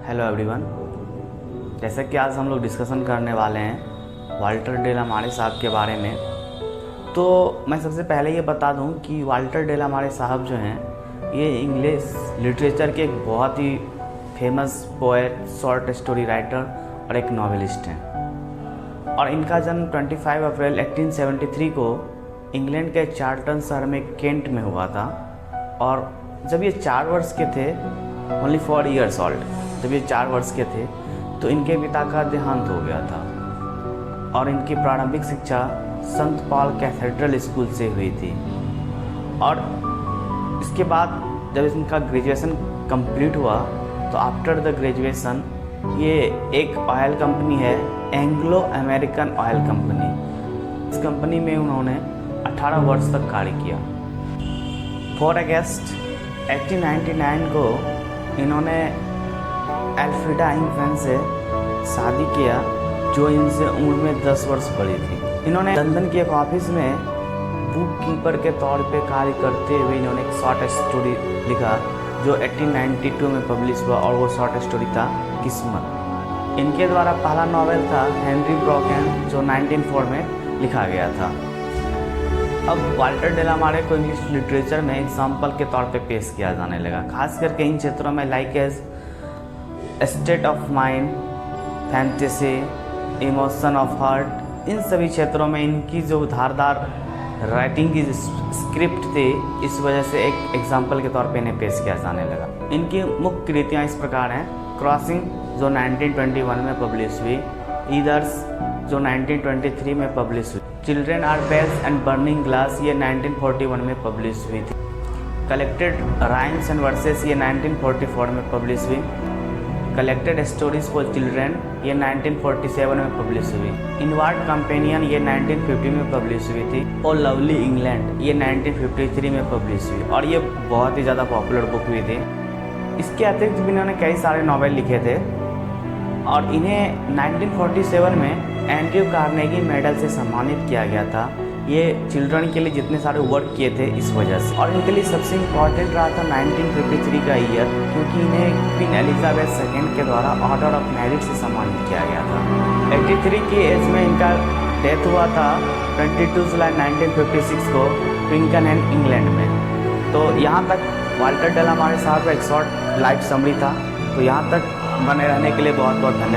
Hello everyone. जैसा कि आज हम लोग डिस्कशन करने वाले हैं वाल्टर डेलामारे साहब के बारे में, तो मैं सबसे पहले ये बता दूं कि वाल्टर डेलामारे साहब जो हैं ये इंग्लिश लिटरेचर के एक बहुत ही famous poet, short story writer और एक नॉवेलिस्ट हैं। और इनका जन्म 25 अप्रैल 1873 को इंग्लैंड के चार्ल्टन शहर में केंट में हुआ था। और जब ये 4 वर्ष के थे, ओनली 4 ईयर्स ओल्ड, जब ये 4 वर्ष के थे तो इनके पिता का देहांत हो गया था। और इनकी प्रारंभिक शिक्षा संत पॉल कैथेड्रल स्कूल से हुई थी। और इसके बाद जब इनका ग्रेजुएशन कंप्लीट हुआ तो आफ्टर द ग्रेजुएशन ये एक ऑयल कंपनी है, एंग्लो अमेरिकन ऑयल कंपनी। इस कंपनी में उन्होंने 18 वर्ष तक कार्य किया। 4 अगस्त 1899 को इन्होंने एल्फ्रेडा हिंगफैन से शादी किया, जो इनसे उम्र में 10 वर्ष बड़ी थी। इन्होंने लंदन के एक ऑफिस में बुक कीपर के तौर पे कार्य करते हुए इन्होंने एक शॉर्ट स्टोरी लिखा जो 1892 में पब्लिश हुआ, और वो शॉर्ट स्टोरी था किस्मत। इनके द्वारा पहला नॉवेल था हेनरी ब्रोकन, जो 1904 में लिखा गया था। अब वाल्टर डेलामारे को इंग्लिश लिटरेचर में एग्जाम्पल के तौर पे पेश किया जाने लगा, खास करके इन क्षेत्रों में like as state of mind, fantasy, emotion of heart. इन सभी क्षेत्रों में इनकी जो धारदार राइटिंग की स्क्रिप्ट थी, इस वजह से एक एग्जाम्पल के तौर पे इन्हें पेश किया जाने लगा। इनकी मुख्य कृतियाँ इस प्रकार हैं: क्रॉसिंग, जो 1921 में पब्लिश हुई; ईदर्स, जो 1923 में पब्लिश हुई; children are bells and burning glass, ये 1941 में पब्लिश हुई थी; कलेक्टेड राइम्स एंड वर्सेस, ये 1944 में पब्लिश हुई; कलेक्टेड स्टोरीज फॉर चिल्ड्रेन, ये 1947 में पब्लिश हुई; इनवर्ड कंपेनियन, ये 1950 में पब्लिश हुई थी; और लवली इंग्लैंड, ये 1953 में पब्लिश हुई। और ये बहुत ही ज़्यादा पॉपुलर बुक हुई थी। इसके अतिरिक्त भी इन्होंने कई सारे नॉवेल लिखे थे, और इन्हें 1947 में एंड्रयू कार्नेगी मेडल से सम्मानित किया गया था। ये चिल्ड्रन के लिए जितने सारे वर्क किए थे इस वजह से। और इनके लिए सबसे इम्पॉर्टेंट रहा था 1953 का ईयर, क्योंकि इन्हें क्वीन एलिजाबेथ II के द्वारा ऑर्डर ऑफ मेरिट से सम्मानित किया गया था। 83 की एज में इनका डेथ हुआ था 22 जुलाई 1956 को ट्विंकनहेम, इंग्लैंड में। तो यहाँ तक वाल्टर डेलामारे साहब का एक शॉर्ट लाइफ समरी था। तो यहाँ तक बने रहने के लिए बहुत बहुत धन्यवाद।